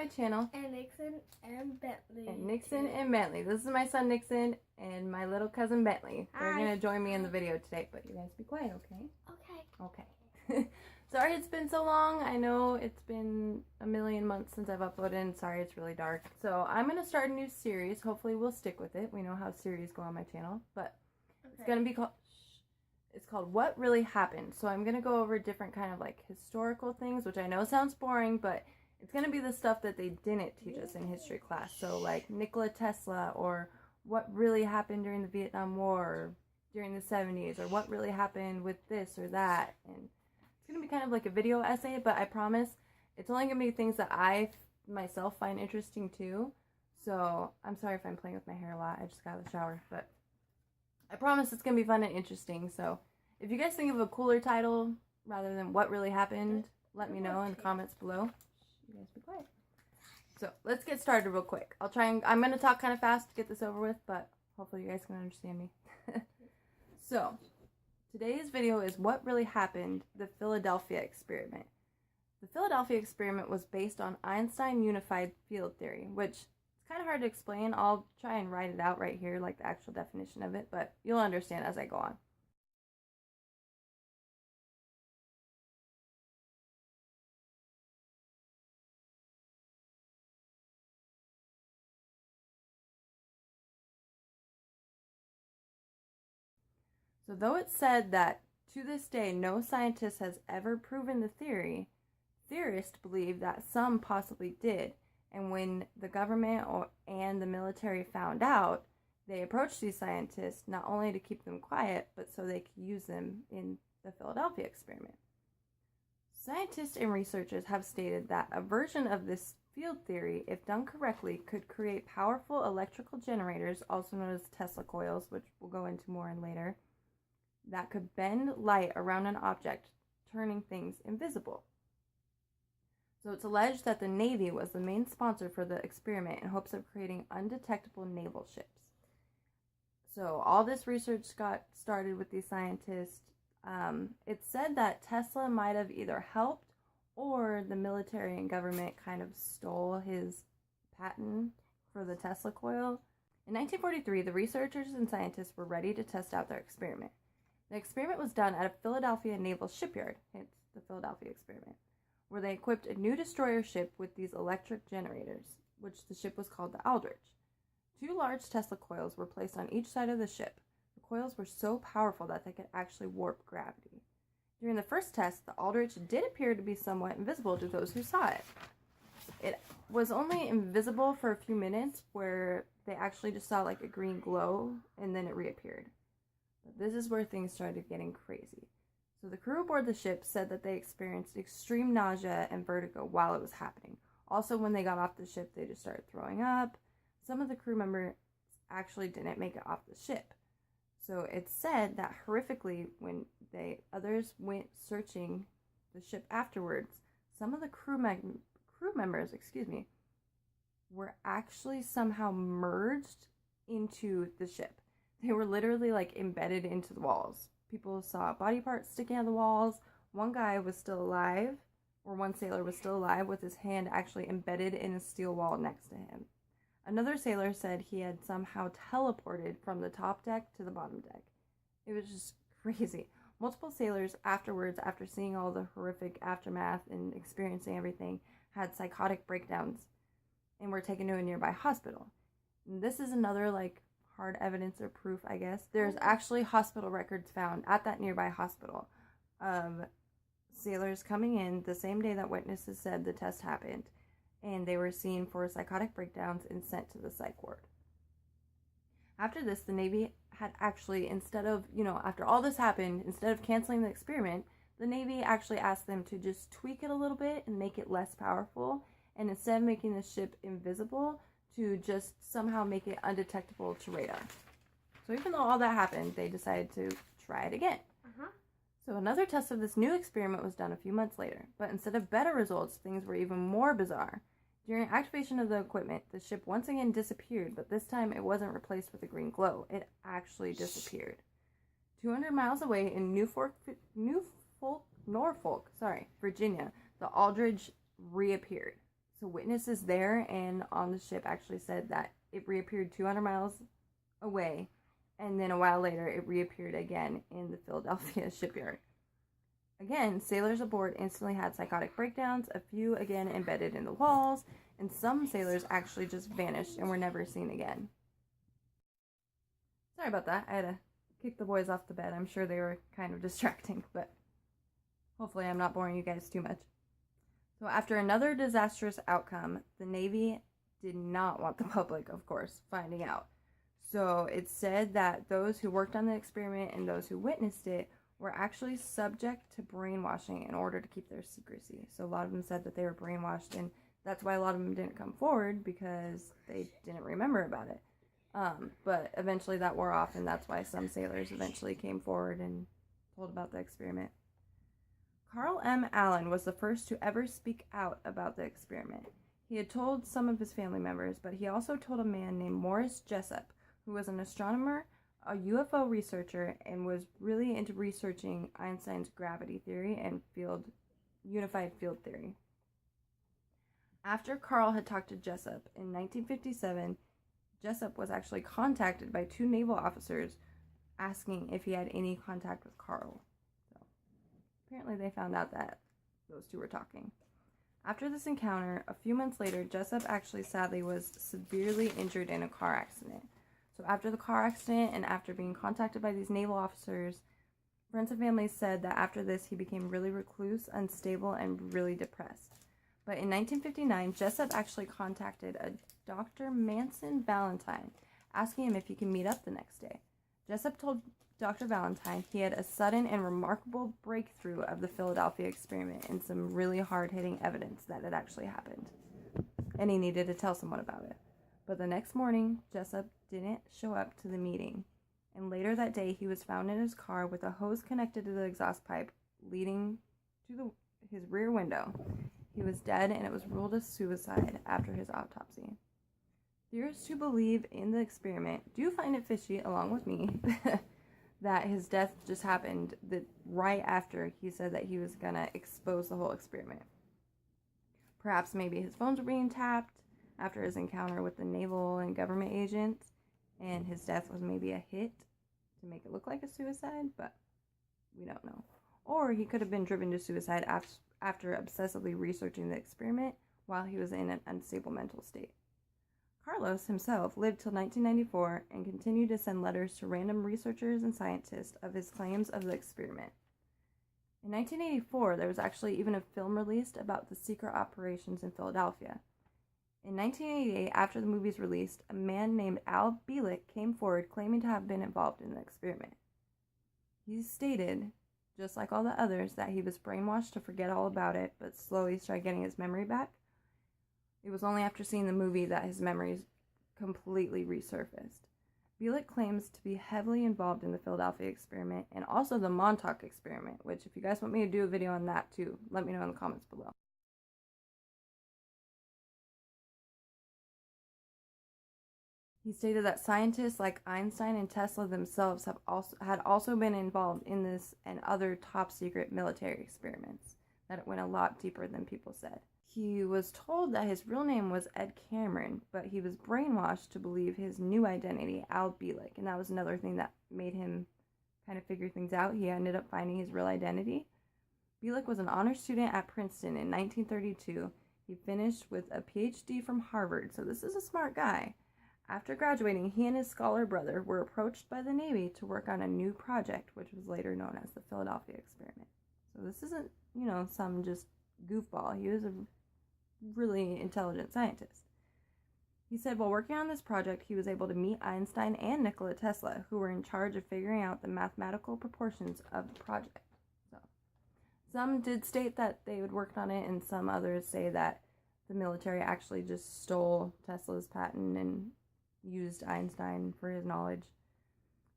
my channel. And Nixon and Bentley. And Nixon and Bentley. This is my son Nixon and my little cousin Bentley. They're going to join me in the video today, but you guys be quiet, okay? Okay. Sorry it's been so long. I know it's been a million months since I've uploaded, and sorry it's really dark. So I'm going to start a new series. Hopefully we'll stick with it. We know how series go on my channel, but it's going to be called... It's called What Really Happened. So I'm going to go over different kind of like historical things, which I know sounds boring, but it's going to be the stuff that they didn't teach us in history class. So like Nikola Tesla, or what really happened during the Vietnam War, or during the 70s, or what really happened with this or that. And it's going to be kind of like a video essay, but I promise it's only going to be things that I myself find interesting too. So I'm sorry if I'm playing with my hair a lot. I just got out of the shower, but I promise it's going to be fun and interesting. So if you guys think of a cooler title rather than What Really Happened, let me know in the comments below. You guys be quiet. So let's get started real quick. I'm going to talk kind of fast to get this over with, but hopefully you guys can understand me. So today's video is What Really Happened, the Philadelphia Experiment. The Philadelphia Experiment was based on Einstein unified field theory, which it's kind of hard to explain. I'll try and write it out right here, like the actual definition of it, but you'll understand as I go on. So though it's said that to this day no scientist has ever proven the theory, theorists believe that some possibly did. And when the government and the military found out, they approached these scientists not only to keep them quiet, but so they could use them in the Philadelphia experiment. Scientists and researchers have stated that a version of this field theory, if done correctly, could create powerful electrical generators, also known as Tesla coils, which we'll go into more in later, that could bend light around an object, turning things invisible. So it's alleged that the Navy was the main sponsor for the experiment in hopes of creating undetectable naval ships. So all this research got started with these scientists. It's said that Tesla might have either helped or the military and government kind of stole his patent for the Tesla coil. In 1943, the researchers and scientists were ready to test out their experiment. The experiment was done at a Philadelphia naval shipyard, hence the Philadelphia experiment, where they equipped a new destroyer ship with these electric generators, which the ship was called the Aldrich. 2 large Tesla coils were placed on each side of the ship. The coils were so powerful that they could actually warp gravity. During the first test, the Aldrich did appear to be somewhat invisible to those who saw it. It was only invisible for a few minutes, where they actually just saw like a green glow, and then it reappeared. But this is where things started getting crazy. So the crew aboard the ship said that they experienced extreme nausea and vertigo while it was happening. Also, when they got off the ship, they just started throwing up. Some of the crew members actually didn't make it off the ship. So it's said that horrifically, when others went searching the ship afterwards, some of the crew members, were actually somehow merged into the ship. They were literally like embedded into the walls. People saw body parts sticking out of the walls. One guy was still alive, or one sailor was still alive with his hand actually embedded in a steel wall next to him. Another sailor said he had somehow teleported from the top deck to the bottom deck. It was just crazy. Multiple sailors afterwards, after seeing all the horrific aftermath and experiencing everything, had psychotic breakdowns and were taken to a nearby hospital. And this is another like hard evidence or proof, I guess. There's actually hospital records found at that nearby hospital of sailors coming in the same day that witnesses said the test happened, and they were seen for psychotic breakdowns and sent to the psych ward. After this, the Navy had actually, after all this happened, instead of canceling the experiment, the Navy actually asked them to just tweak it a little bit and make it less powerful, and instead of making the ship invisible, to just somehow make it undetectable to radar. So even though all that happened, they decided to try it again. So another test of this new experiment was done a few months later, but instead of better results, things were even more bizarre. During activation of the equipment, the ship once again disappeared, but this time it wasn't replaced with a green glow. It actually disappeared. 200 miles away in Norfolk, Virginia, the Aldrich reappeared. So witnesses there and on the ship actually said that it reappeared 200 miles away, and then a while later it reappeared again in the Philadelphia shipyard. Again, sailors aboard instantly had psychotic breakdowns, a few again embedded in the walls, and some sailors actually just vanished and were never seen again. Sorry about that. I had to kick the boys off the bed. I'm sure they were kind of distracting, but hopefully I'm not boring you guys too much. So after another disastrous outcome, the Navy did not want the public, of course, finding out. So it's said that those who worked on the experiment and those who witnessed it were actually subject to brainwashing in order to keep their secrecy. So a lot of them said that they were brainwashed, and that's why a lot of them didn't come forward, because they didn't remember about it. But eventually that wore off, and that's why some sailors eventually came forward and told about the experiment. Carl M. Allen was the first to ever speak out about the experiment. He had told some of his family members, but he also told a man named Morris Jessup, who was an astronomer, a UFO researcher, and was really into researching Einstein's gravity theory and unified field theory. After Carl had talked to Jessup in 1957, Jessup was actually contacted by 2 naval officers asking if he had any contact with Carl. So apparently they found out that those 2 were talking. After this encounter, a few months later, Jessup actually sadly was severely injured in a car accident. So after the car accident and after being contacted by these naval officers, friends and family said that after this he became really recluse, unstable, and really depressed. But in 1959, Jessup actually contacted a Dr. Manson Valentine, asking him if he could meet up the next day. Jessup told Dr. Valentine he had a sudden and remarkable breakthrough of the Philadelphia experiment and some really hard-hitting evidence that it actually happened, and he needed to tell someone about it. But the next morning, Jessup didn't show up to the meeting, and later that day he was found in his car with a hose connected to the exhaust pipe leading to his rear window. He was dead, and it was ruled a suicide after his autopsy. Theorists who believe in the experiment do find it fishy, along with me, that his death just happened right after he said that he was going to expose the whole experiment. Perhaps maybe his phones were being tapped after his encounter with the naval and government agents, and his death was maybe a hit to make it look like a suicide, but we don't know. Or he could have been driven to suicide after obsessively researching the experiment while he was in an unstable mental state. Carlos himself lived till 1994 and continued to send letters to random researchers and scientists of his claims of the experiment. In 1984, there was actually even a film released about the secret operations in Philadelphia. In 1988, after the movie's released, a man named Al Bielek came forward claiming to have been involved in the experiment. He stated, just like all the others, that he was brainwashed to forget all about it, but slowly started getting his memory back. It was only after seeing the movie that his memories completely resurfaced. Bielek claims to be heavily involved in the Philadelphia experiment and also the Montauk experiment, which if you guys want me to do a video on that too, let me know in the comments below. He stated that scientists like Einstein and Tesla themselves had also been involved in this and other top secret military experiments, that it went a lot deeper than people said. He was told that his real name was Ed Cameron, but he was brainwashed to believe his new identity, Al Bielek, and that was another thing that made him kind of figure things out. He ended up finding his real identity. Bielek was an honor student at Princeton in 1932. He finished with a PhD from Harvard, so this is a smart guy. After graduating, he and his scholar brother were approached by the Navy to work on a new project, which was later known as the Philadelphia experiment. So this isn't, some just goofball. He was a really intelligent scientist. He said while working on this project, he was able to meet Einstein and Nikola Tesla, who were in charge of figuring out the mathematical proportions of the project. So, some did state that they had worked on it, and some others say that the military actually just stole Tesla's patent and used Einstein for his knowledge.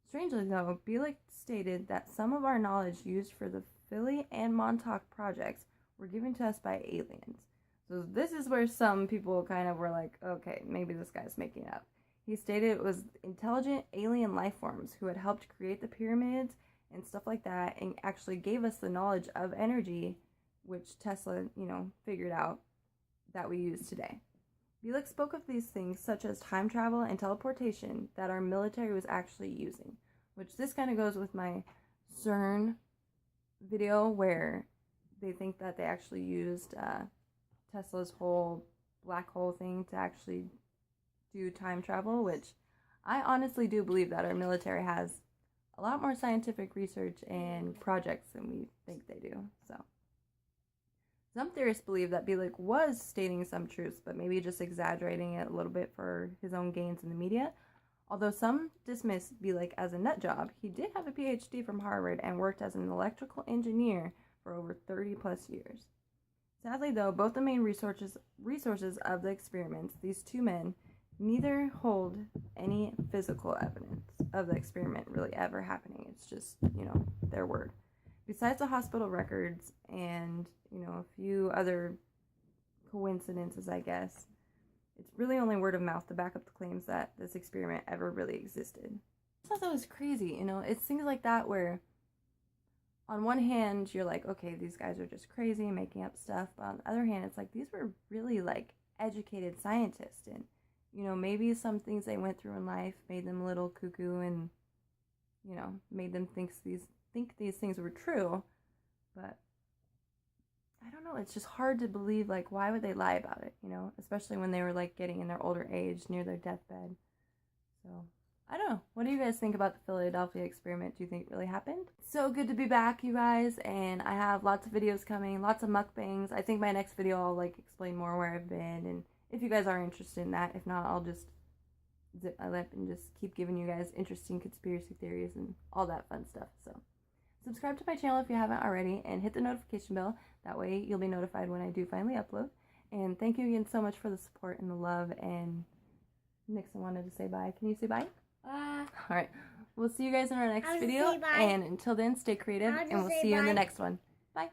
Strangely though, Bielek stated that some of our knowledge used for the Philly and Montauk projects were given to us by aliens. So this is where some people kind of were like, okay, maybe this guy's making it up. He stated it was intelligent alien life forms who had helped create the pyramids and stuff like that, and actually gave us the knowledge of energy, which Tesla, figured out that we use today. Bielek spoke of these things such as time travel and teleportation that our military was actually using, which this kind of goes with my CERN video where they think that they actually used Tesla's whole black hole thing to actually do time travel, which I honestly do believe that our military has a lot more scientific research and projects than we think they do. So some theorists believe that Bielek was stating some truths, but maybe just exaggerating it a little bit for his own gains in the media. Although some dismiss Bielek as a nut job, he did have a PhD from Harvard and worked as an electrical engineer for over 30 plus years. Sadly, though, both the main resources of the experiments, these two men, neither hold any physical evidence of the experiment really ever happening. It's just, their word. Besides the hospital records and, a few other coincidences, I guess, it's really only word of mouth to back up the claims that this experiment ever really existed. I thought that was crazy, It's things like that where on one hand, you're like, okay, these guys are just crazy, making up stuff. But on the other hand, it's like these were really, educated scientists. And, maybe some things they went through in life made them a little cuckoo and, made them think these things were true. But I don't know. It's just hard to believe, why would they lie about it, Especially when they were, getting in their older age, near their deathbed. So I don't know. What do you guys think about the Philadelphia experiment? Do you think it really happened? So good to be back, you guys, and I have lots of videos coming, lots of mukbangs. I think my next video I'll explain more where I've been, and if you guys are interested in that. If not, I'll just zip my lip and just keep giving you guys interesting conspiracy theories and all that fun stuff. So subscribe to my channel if you haven't already, and hit the notification bell. That way you'll be notified when I do finally upload. And thank you again so much for the support and the love. And Nixon wanted to say bye. Can you say bye? Alright, we'll see you guys in our next video, and until then, stay creative, and we'll see you in the next one. Bye!